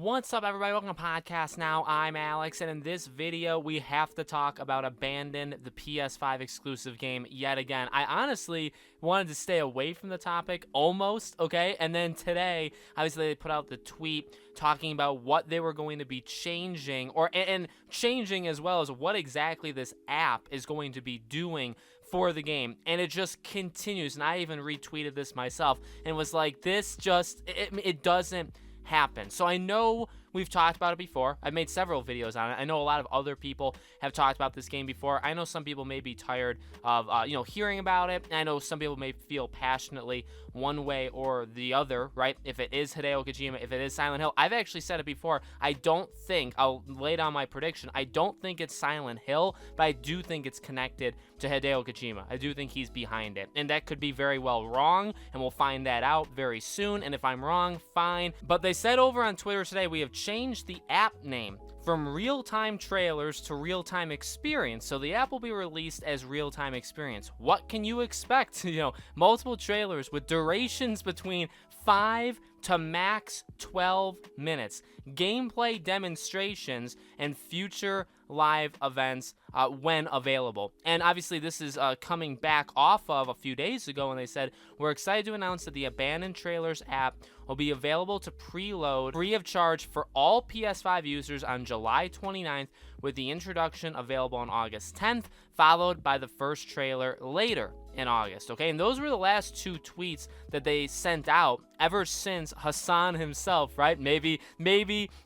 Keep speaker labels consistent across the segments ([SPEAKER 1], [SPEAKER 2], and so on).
[SPEAKER 1] What's up, everybody? Welcome to Podcast Now. I'm Alex, and in this video, we have to talk about Abandon, the PS5 exclusive game, yet again. I honestly wanted to stay away from the topic, almost, okay? And then today, obviously, they put out the tweet talking about what they were going to be changing, and changing as well as what exactly this app is going to be doing for the game, and it just continues. And I even retweeted this myself, and was like, this just, it doesn't happen. So I know we've talked about it before. I've made several videos on it. I know a lot of other people have talked about this game before. I know some people may be tired of hearing about it. And I know some people may feel passionately one way or the other, right? If it is Hideo Kojima, if it is Silent Hill. I've actually said it before. I don't think, I'll lay down my prediction, I don't think it's Silent Hill, but I do think it's connected to Hideo Kojima. I do think he's behind it, and that could be very well wrong, and we'll find that out very soon. And if I'm wrong, fine. But they said over on Twitter today, we have changed the app name from real-time trailers to real-time experience. So the app will be released as real-time experience. What can you expect? Multiple trailers with durations between 5 to max 12 minutes, gameplay demonstrations, and future live events when available. And obviously this is coming back off of a few days ago when they said, we're excited to announce that the Abandoned Trailers app will be available to preload free of charge for all PS5 users on July 29th, with the introduction available on August 10th, followed by the first trailer later in August, okay? And those were the last two tweets that they sent out ever since Hassan himself, right? Maybe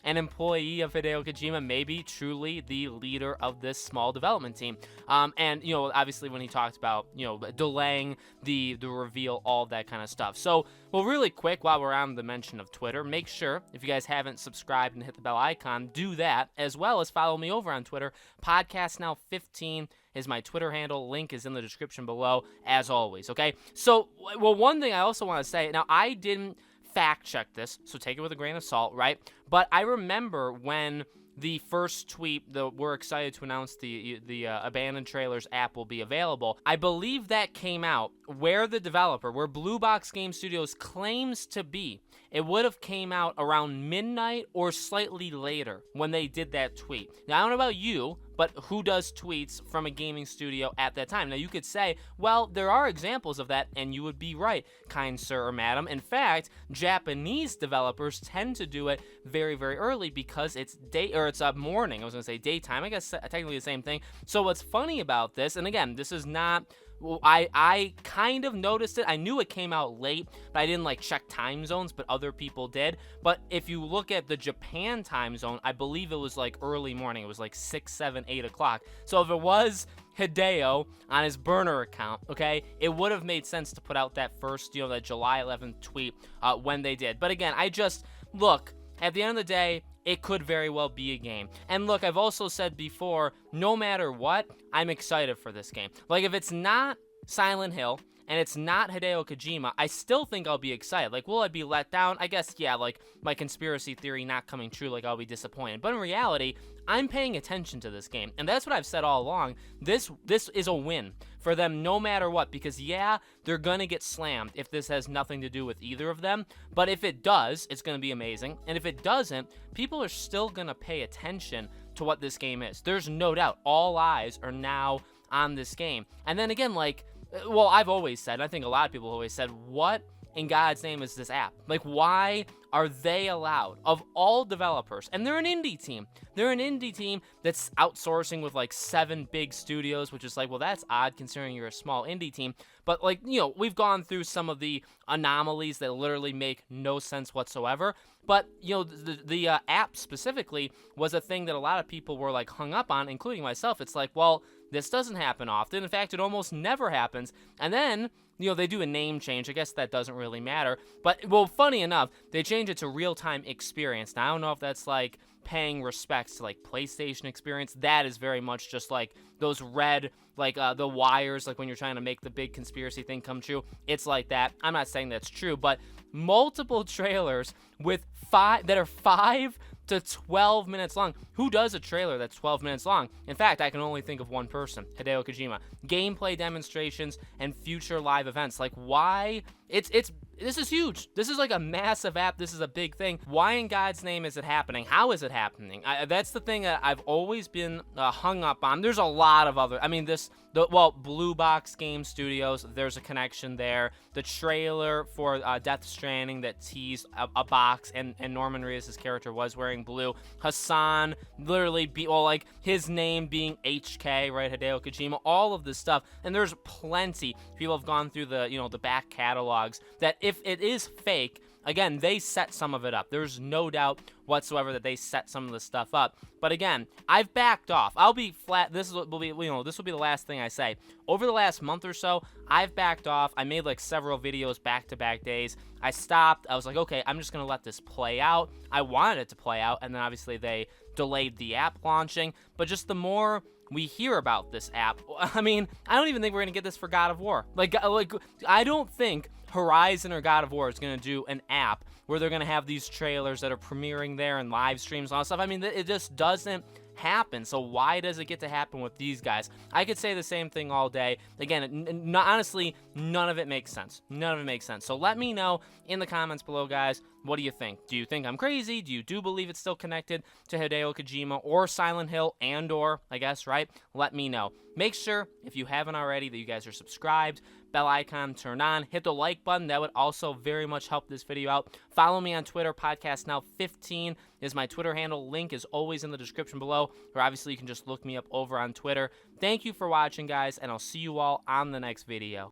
[SPEAKER 1] an employee of Hideo Kojima, maybe truly the leader of this small development team. And, obviously when he talked about, delaying the reveal, all that kind of stuff. So, well, really quick, while we're on the mention of Twitter, make sure, if you guys haven't subscribed and hit the bell icon, do that, as well as follow me over on Twitter. Podcast Now 15 is my Twitter handle. Link is in the description below, as always, okay? So, well, one thing I also want to say, now, I didn't fact check this, so take it with a grain of salt, right? But I remember when the first tweet, we're excited to announce the Abandoned Trailers app will be available, I believe that came out where the developer, where Blue Box Game Studios claims to be, it would have came out around midnight or slightly later when they did that tweet. Now, I don't know about you, but who does tweets from a gaming studio at that time? Now, you could say, well, there are examples of that, and you would be right, kind sir or madam. In fact, Japanese developers tend to do it very, very early because it's morning. I was going to say daytime. I guess technically the same thing. So what's funny about this, and again, this is not... Well, I kind of noticed it. I knew it came out late, but I didn't check time zones, but other people did. But if you look at the Japan time zone, I believe it was early morning. It was 6, 7, 8 o'clock. So if it was Hideo on his burner account, okay, it would have made sense to put out that first, that July 11th tweet when they did. But again, look, at the end of the day, it could very well be a game. And look, I've also said before, no matter what, I'm excited for this game. If it's not Silent Hill and it's not Hideo Kojima, I still think I'll be excited. Will I be let down? I guess, yeah, my conspiracy theory not coming true, I'll be disappointed. But in reality, I'm paying attention to this game. And that's what I've said all along. This is a win for them no matter what, because yeah, they're gonna get slammed if this has nothing to do with either of them, but if it does, it's gonna be amazing, and if it doesn't, people are still gonna pay attention to what this game is. There's no doubt, all eyes are now on this game. And then again, I've always said, I think a lot of people always said, what in God's name is this app? Why are they allowed, of all developers, and they're an indie team that's outsourcing with 7 big studios, which is well, that's odd considering you're a small indie team, but we've gone through some of the anomalies that literally make no sense whatsoever. But the app specifically was a thing that a lot of people were hung up on, including myself. It's well, this doesn't happen often. In fact, it almost never happens. And then they do a name change. I guess that doesn't really matter. But, well, funny enough, they changed it to real-time experience. Now, I don't know if that's paying respects to PlayStation experience. That is very much just those red, the wires, when you're trying to make the big conspiracy thing come true. It's like that. I'm not saying that's true, but multiple trailers with 5 to 12 minutes long. Who does a trailer that's 12 minutes long? In fact, I can only think of one person, Hideo Kojima. Gameplay demonstrations and future live events. Like, why This is huge. This is like a massive app. This is a big thing. Why in God's name is it happening? How is it happening? That's the thing that I've always been hung up on. There's a lot of other, I mean, Blue Box Game Studios, there's a connection there. The trailer for Death Stranding that teased a box, and Norman Reedus' character was wearing blue. Hassan, literally, like his name being HK, right? Hideo Kojima, all of this stuff. And there's plenty. People have gone through the back catalogs that if it is fake, again, they set some of it up. There's no doubt whatsoever that they set some of the stuff up. But again, I've backed off. I'll be flat. This will be the last thing I say. Over the last month or so, I've backed off. I made like several videos back-to-back days. I stopped. I was like, okay, I'm just gonna let this play out. I wanted it to play out, and then obviously they delayed the app launching. But just the more we hear about this app, I mean, I don't even think we're gonna get this for God of War. Like I don't think Horizon or God of War is gonna do an app where they're gonna have these trailers that are premiering there and live streams and all that stuff. I mean, it just doesn't happen. So why does it get to happen with these guys? I could say the same thing all day. Again, honestly, none of it makes sense. None of it makes sense. So let me know in the comments below, guys. What do you think? Do you think I'm crazy? Do you believe it's still connected to Hideo Kojima or Silent Hill or, I guess, right? Let me know. Make sure, if you haven't already, that you guys are subscribed, bell icon turned on, hit the like button. That would also very much help this video out. Follow me on Twitter. Podcast Now 15 is my Twitter handle. Link is always in the description below, or obviously you can just look me up over on Twitter. Thank you for watching, guys, and I'll see you all on the next video.